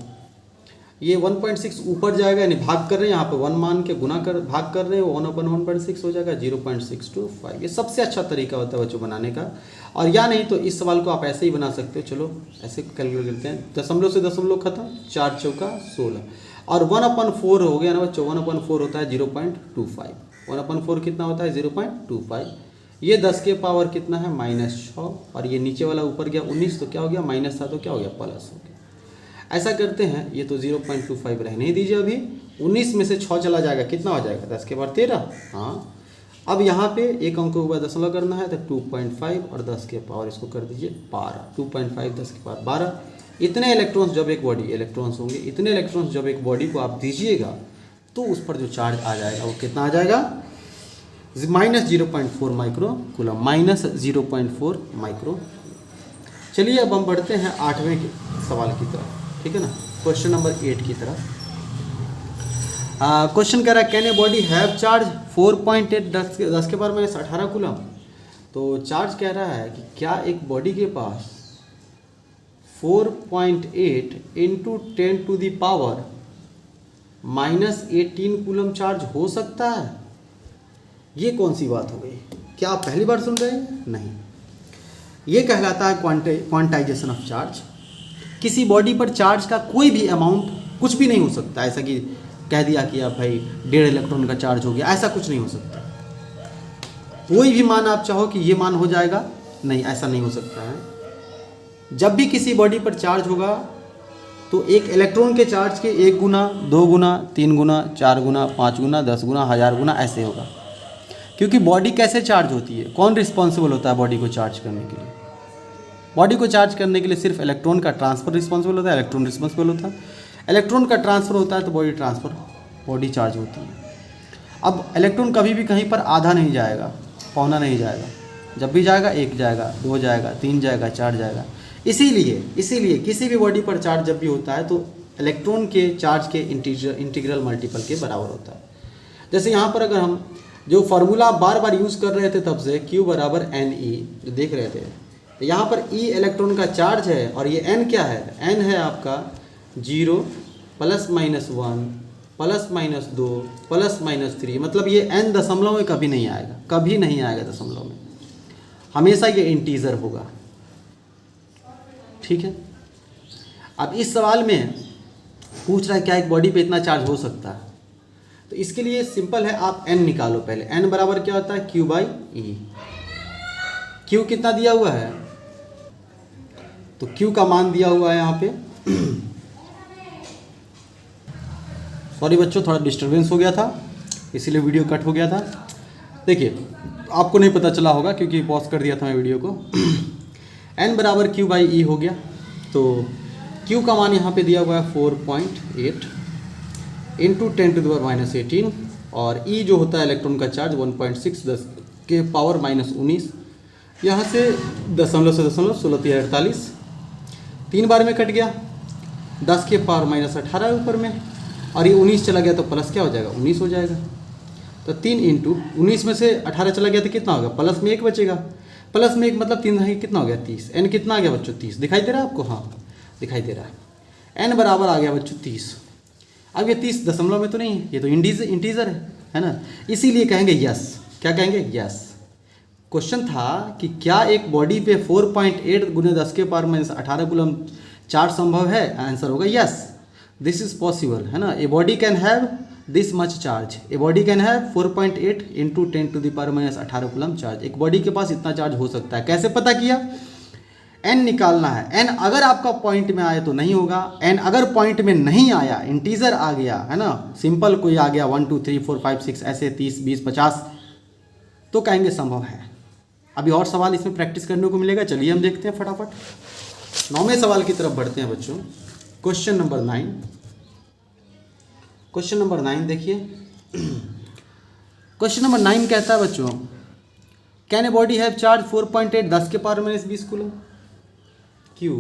ये 1.6 ऊपर जाएगा, यानी भाग कर रहे हैं, यहाँ पे 1 मान के गुना कर भाग कर रहे हैं, 1/1.6 हो जाएगा 0.625। ये सबसे अच्छा तरीका होता है बच्चों बनाने का। और या नहीं तो इस सवाल को आप ऐसे ही बना सकते हो। चलो ऐसे कैलकुलेट करते हैं, दशमलव से दशमलव खत्म, 4 चौका 16 और 1/4 हो गया ना बच्चों। 1/4 होता है 0.25, 1/4 कितना होता है 0.25। ये 10 के पावर कितना है -6 और ये नीचे वाला ऊपर गया 19, तो क्या हो गया माइनस था, तो क्या हो गया प्लस हो गया। ऐसा करते हैं, ये तो 0.25 रहने ही दीजिए अभी। 19 में से 6 चला जाएगा, कितना हो जाएगा 10 के पावर 13। हाँ, अब यहाँ पे एक अंक के बाद दशमलव करना है, तो 2.5 और 10 के पावर इसको कर दीजिए 12। 2.5 10 के पावर 12। इतने इलेक्ट्रॉन्स जब एक बॉडी, इलेक्ट्रॉन्स होंगे, इतने इलेक्ट्रॉन्स जब एक बॉडी को आप दीजिएगा तो उस पर जो चार्ज आ जाएगा वो कितना आ जाएगा, -0.4 माइक्रो कूलम, -0.4 माइक्रो। चलिए अब हम बढ़ते हैं 8वें सवाल की तरफ, ठीक है ना, क्वेश्चन नंबर 8 की तरफ। क्वेश्चन कह रहा है can a body have charge 4.8 10 के पावर -18 कूलम। तो चार्ज कह रहा है कि क्या एक बॉडी के पास 4.8 × 10⁻⁻18 कूलम चार्ज हो सकता है। ये कौन सी बात हो गई, क्या आप पहली बार सुन रहे हैं? नहीं, ये कहलाता है क्वांटाइजेशन ऑफ चार्ज। किसी बॉडी पर चार्ज का कोई भी अमाउंट कुछ भी नहीं हो सकता, ऐसा कि कह दिया कि आप भाई 1.5 इलेक्ट्रॉन का चार्ज हो गया, ऐसा कुछ नहीं हो सकता। कोई भी मान आप चाहो कि ये मान हो जाएगा, नहीं, ऐसा नहीं हो सकता है। जब भी किसी बॉडी पर चार्ज होगा तो एक इलेक्ट्रॉन के चार्ज के 1 गुना, 2 गुना, 3 गुना, 4 गुना, 5 गुना, 10 गुना, 1000 गुना ऐसे होगा। क्योंकि बॉडी कैसे चार्ज होती है, कौन रिस्पॉन्सिबल होता है बॉडी को चार्ज करने के लिए? बॉडी को चार्ज करने के लिए सिर्फ इलेक्ट्रॉन का ट्रांसफर रिस्पॉन्सिबल होता है, इलेक्ट्रॉन रिस्पॉन्सिबल होता है। इलेक्ट्रॉन का ट्रांसफर होता है तो बॉडी चार्ज होती है। अब इलेक्ट्रॉन कभी भी कहीं पर आधा नहीं जाएगा, पौना नहीं जाएगा। जब भी जाएगा 1 जाएगा, 2 जाएगा, 3 जाएगा, 4 जाएगा। इसीलिए किसी भी बॉडी पर चार्ज जब भी होता है तो इलेक्ट्रॉन के चार्ज के इंटीग्रल मल्टीपल के बराबर होता है। जैसे यहाँ पर अगर हम जो फार्मूला बार बार यूज़ कर रहे थे तब से Q = Ne जो देख रहे थे, तो यहाँ पर E इलेक्ट्रॉन का चार्ज है और ये N क्या है, N है आपका 0 +- 1 +-2 +-3, मतलब ये n दशमलव में कभी नहीं आएगा, कभी नहीं आएगा दशमलव में, हमेशा ये इंटीजर होगा। ठीक है। अब इस सवाल में पूछ रहा है क्या एक बॉडी पे इतना चार्ज हो सकता है, तो इसके लिए सिंपल है, आप n निकालो पहले। n बराबर क्या होता है Q/E। Q कितना दिया हुआ है, तो Q का मान दिया हुआ है यहाँ पे सॉरी बच्चों, थोड़ा डिस्टरबेंस हो गया था इसीलिए वीडियो कट हो गया था। देखिए आपको नहीं पता चला होगा क्योंकि पॉज कर दिया था मैं वीडियो को। n बराबर Q/E हो गया, तो Q का मान यहाँ पे दिया हुआ है 4.8 × 10⁻18 और ई जो होता है इलेक्ट्रॉन का चार्ज 1.6 10 के पावर माइनस 19, यहाँ से दशमलव से दशमलव 16 3 48, 3 बार में कट गया, 10 के पावर माइनस 18 ऊपर में, और ये 19 चला गया तो प्लस क्या हो जाएगा 19 हो जाएगा। तो 3 इंटू 19 में से 18 चला गया तो कितना होगा, प्लस में 1 बचेगा, प्लस में 1 मतलब 3 है कितना हो गया 30। एन कितना आ गया बच्चों 30, दिखाई दे रहा है आपको, हाँ दिखाई दे रहा है। एन बराबर आ गया बच्चों 30। अब ये 30 दशमलव में तो नहीं है, ये तो इंटीजर है ना, इसीलिए कहेंगे यस। क्या कहेंगे, यस। क्वेश्चन था कि क्या एक बॉडी पे 4.8 गुने 10 के पावर माइनस 18 कूलम चार्ज संभव है, आंसर होगा यस, दिस इज पॉसिबल, है ना। A body can have this much charge, a body can have 4.8 into 10 to the power minus 18 coulomb charge, एक बॉडी के पास इतना चार्ज हो सकता है। कैसे पता किया, एन निकालना है, एन अगर आपका पॉइंट में आए तो नहीं होगा, एन अगर पॉइंट में नहीं आया, इंटीजर आ गया, है ना, सिंपल कोई आ गया 1 2 3 4 5 6 ऐसे 30 20 50, तो कहेंगे संभव है। अभी और सवाल इसमें प्रैक्टिस करने को मिलेगा, चलिए हम देखते हैं फटाफट। 9वें सवाल की तरफ बढ़ते हैं बच्चों। क्वेश्चन नंबर 9, क्वेश्चन नंबर 9 देखिए। क्वेश्चन नंबर 9 कहता है बच्चों, can a body have charge 4.8 10 के पावर माइनस 20 कूलम, क्यू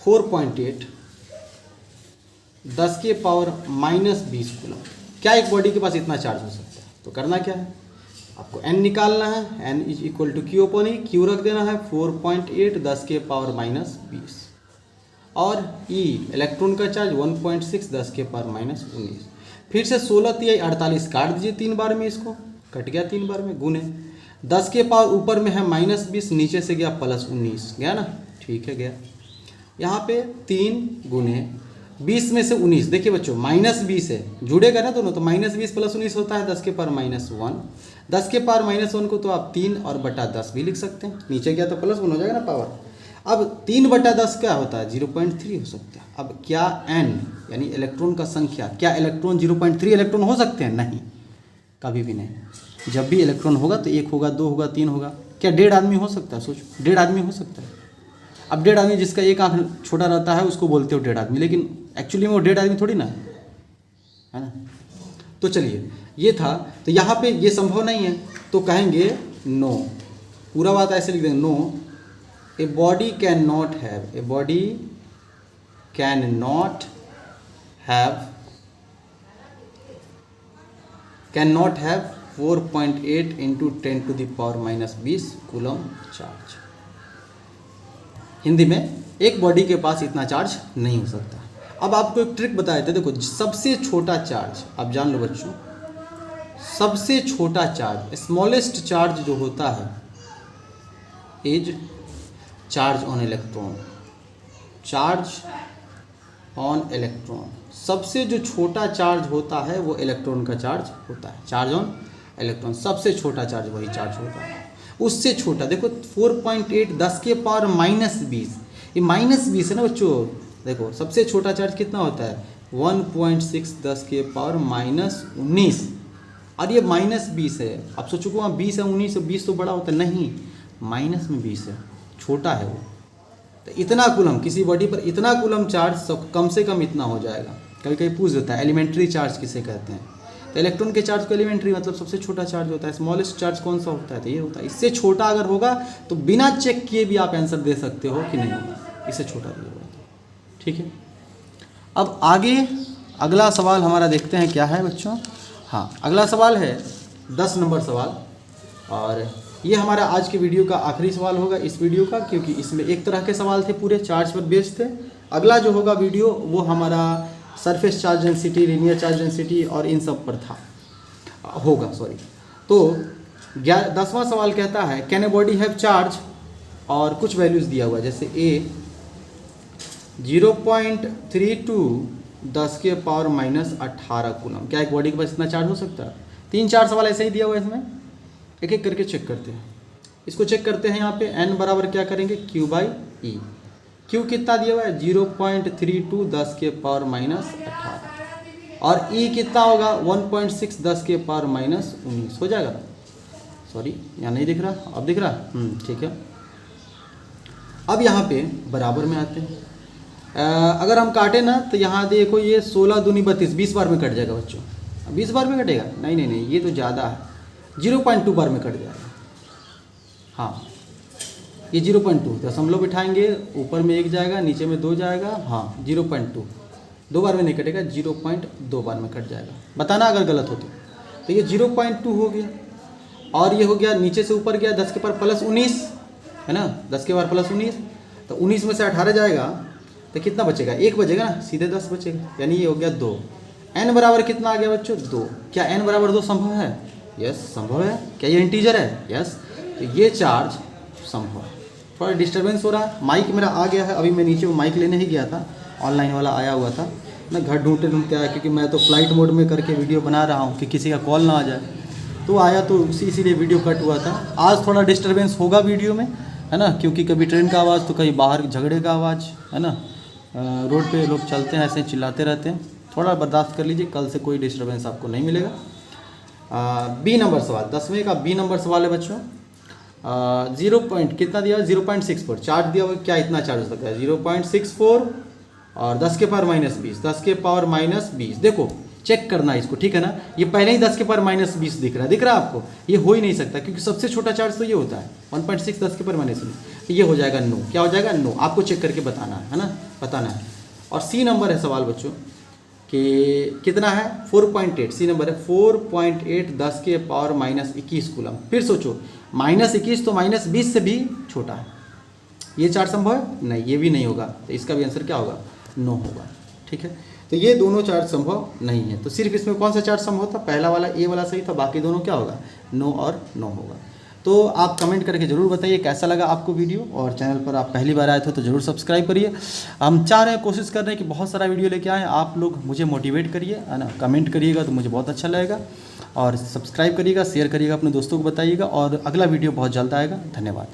4.8 10 के पावर माइनस 20 कूलम, क्या एक बॉडी के पास इतना चार्ज हो सकता है। तो करना क्या है, आपको n निकालना है, n is equal to Q upon E, Q रख देना है 4.8 10 के पावर माइनस 20, और ई इलेक्ट्रॉन का चार्ज 1.6 10 के पावर माइनस 19। फिर से 16 3 48 काट दीजिए 3 बार में, इसको कट गया 3 बार में, गुने 10 के पावर ऊपर में है माइनस 20, नीचे से गया प्लस 19, गया ना, ठीक है गया। यहाँ पे 3 गुने 20 में से 19, देखिए बच्चों माइनस 20 है, जुड़ेगा ना दोनों, तो माइनस 20 प्लस 19 होता है 10 के पावर माइनस 1। 10 के पावर माइनस 1 को तो आप 3 और बटा 10 भी लिख सकते हैं, नीचे गया तो प्लस 1 हो जाएगा ना पावर। अब 3 बटा 10 क्या होता है 0.3 हो सकता है। अब क्या n यानी इलेक्ट्रॉन का संख्या, क्या इलेक्ट्रॉन 0.3 इलेक्ट्रॉन हो सकते हैं, नहीं, कभी भी नहीं। जब भी इलेक्ट्रॉन होगा तो 1 होगा 2 होगा 3 होगा। क्या 1.5 आदमी हो सकता है, सोचो 1.5 आदमी हो सकता है। अब 1.5 आदमी जिसका एक आंख छोटा रहता है उसको बोलते हो 1.5 आदमी, लेकिन एक्चुअली में वो 1.5 आदमी थोड़ी ना है ना। तो चलिए ये था, तो यहाँ पे ये संभव नहीं है, तो कहेंगे नो, पूरा बात ऐसे लिख देंगे, no a body can not have, a body can not have 4.8 into 10 to the power minus 20 coulomb charge. Hindi में एक बॉडी के पास इतना चार्ज नहीं हो सकता। अब आपको एक ट्रिक बताए थे, देखो सबसे छोटा चार्ज आप जान लो बच्चों, सबसे छोटा चार्ज स्मॉलेस्ट चार्ज जो होता है is charge on electron, charge on electron, सबसे जो छोटा चार्ज होता है वो इलेक्ट्रॉन का चार्ज होता है, चार्ज ऑन इलेक्ट्रॉन, सबसे छोटा चार्ज वही चार्ज होता है। उससे छोटा देखो 4.8 10 के पावर माइनस 20, ये माइनस 20 है ना बच्चों, देखो सबसे छोटा चार्ज कितना होता है 1.6 10 के पावर माइनस 19, और ये माइनस 20 है। अब सोचो वहाँ 20 है 19 है, 20 तो बड़ा होता है, नहीं माइनस में 20 है, छोटा है वो। तो इतना कूलम किसी बॉडी पर इतना कूलम चार्ज कम से कम इतना हो जाएगा। कभी कभी पूछ देता है एलिमेंट्री चार्ज किसे कहते हैं, तो इलेक्ट्रॉन के चार्ज को एलिमेंट्री मतलब सबसे छोटा चार्ज होता है। स्मॉलेस्ट चार्ज कौन सा होता है, तो ये होता है। इससे छोटा अगर होगा तो बिना चेक किए भी आप आंसर दे सकते हो कि नहीं होगा, इससे छोटा भी होगा, ठीक है। अब आगे अगला सवाल हमारा देखते हैं क्या है बच्चों। हाँ, अगला सवाल है 10 नंबर सवाल, और ये हमारा आज के वीडियो का आखिरी सवाल होगा इस वीडियो का, क्योंकि इसमें एक तरह के सवाल थे पूरे चार्ज पर बेस्ड थे। अगला जो होगा वीडियो वो हमारा surface charge density, linear charge density और इन सब पर होगा। तो 10वां सवाल कहता है can a body have charge, और कुछ वैल्यूज़ दिया हुआ है, जैसे ए 0.32 10 के पावर माइनस 18 कूलम, क्या एक बॉडी के पास इतना चार्ज हो सकता है। 3-4 सवाल ऐसे ही दिया हुआ है, इसमें एक एक करके चेक करते हैं। इसको चेक करते हैं, यहाँ पे n बराबर क्या करेंगे Q/E, Q कितना दिया हुआ है 0.32 10 के पावर माइनस 18, और E कितना होगा 1.6 10 के पावर माइनस 19 हो जाएगा। सॉरी यहाँ नहीं दिख रहा, अब दिख रहा, ठीक है। अब यहाँ पे बराबर में आते हैं, अगर हम काटे ना तो यहाँ देखो ये 16 दूनी 32, 20 बार में कट जाएगा बच्चों। 20 बार में कटेगा? नहीं नहीं नहीं, ये तो ज़्यादा है, 0.2 बार में कट जाएगा। हाँ ये 0.2 दशमलव बिठाएंगे, ऊपर में 1 जाएगा, नीचे में 2 जाएगा। हाँ 0.2, 2 बार में नहीं कटेगा, 0.2 बार में कट जाएगा। बताना अगर गलत हो तो ये 0.2 हो गया। और ये हो गया नीचे से ऊपर गया 10 के पावर प्लस 19 है ना, 10 के पावर प्लस 19, तो 19 में से 18 जाएगा तो कितना बचेगा? 1 बचेगा ना, सीधे 10 बचेगा, यानी ये हो गया 2। n बराबर कितना आ गया बच्चों? 2। क्या n बराबर 2 संभव है? यस संभव है। क्या ये इंटीजर है? यस। तो ये चार्ज संभव है। थोड़ा डिस्टर्बेंस हो रहा है, माइक मेरा आ गया है, अभी मैं नीचे माइक लेने ही गया था, ऑनलाइन वाला आया हुआ था, मैं घर ढूंढते आया, क्योंकि मैं तो फ्लाइट मोड में करके वीडियो बना रहा हूँ कि किसी का कॉल ना आ जाए, तो आया तो इसीलिए वीडियो कट हुआ था। आज थोड़ा डिस्टर्बेंस होगा वीडियो में, है ना, क्योंकि कभी ट्रेन का आवाज़ तो कहीं बाहर झगड़े का आवाज़, है ना, रोड पे लोग चलते हैं ऐसे चिल्लाते रहते हैं, थोड़ा बर्दाश्त कर लीजिए, कल से कोई डिस्टर्बेंस आपको नहीं मिलेगा। बी नंबर सवाल, 10वें का बी नंबर सवाल है बच्चों। 0 पॉइंट कितना दिया? 0.64 चार्ज दिया हुआ। क्या इतना चार्ज हो सकता है? 0.64 और 10 के पावर माइनस 20, 10 के पावर माइनस 20। देखो चेक करना है इसको, ठीक है ना, ये पहले ही 10 के पावर माइनस 20 दिख रहा है आपको, ये हो ही नहीं सकता, क्योंकि सबसे छोटा चार्ज तो ये होता है 1.6 10 के पावर माइनस 20, ये हो जाएगा नो। क्या हो जाएगा? नो। आपको चेक करके बताना है ना, बताना है। और सी नंबर है सवाल बच्चों कि कितना है? 4.8, सी नंबर है 4.8 10 के पावर माइनस 21 कूलम। फिर सोचो -21 तो -20 से भी छोटा है, ये चार्ज संभव है? नहीं, ये भी नहीं होगा, तो इसका भी आंसर क्या होगा? नो होगा। ठीक है, तो ये दोनों चार्ज संभव नहीं है। तो सिर्फ इसमें कौन सा चार्ज संभव था? पहला वाला, ए वाला सही था, बाकी दोनों क्या होगा? नो और नो होगा। तो आप कमेंट करके ज़रूर बताइए कैसा लगा आपको वीडियो, और चैनल पर आप पहली बार आए थे तो ज़रूर सब्सक्राइब करिए। हम चाह रहे हैं, कोशिश कर रहे हैं कि बहुत सारा वीडियो लेके आएँ, आप लोग मुझे मोटिवेट करिए, है ना, कमेंट करिएगा तो मुझे बहुत अच्छा लगेगा, और सब्सक्राइब करिएगा, शेयर करिएगा, अपने दोस्तों को बताइएगा, और अगला वीडियो बहुत जल्द आएगा। धन्यवाद।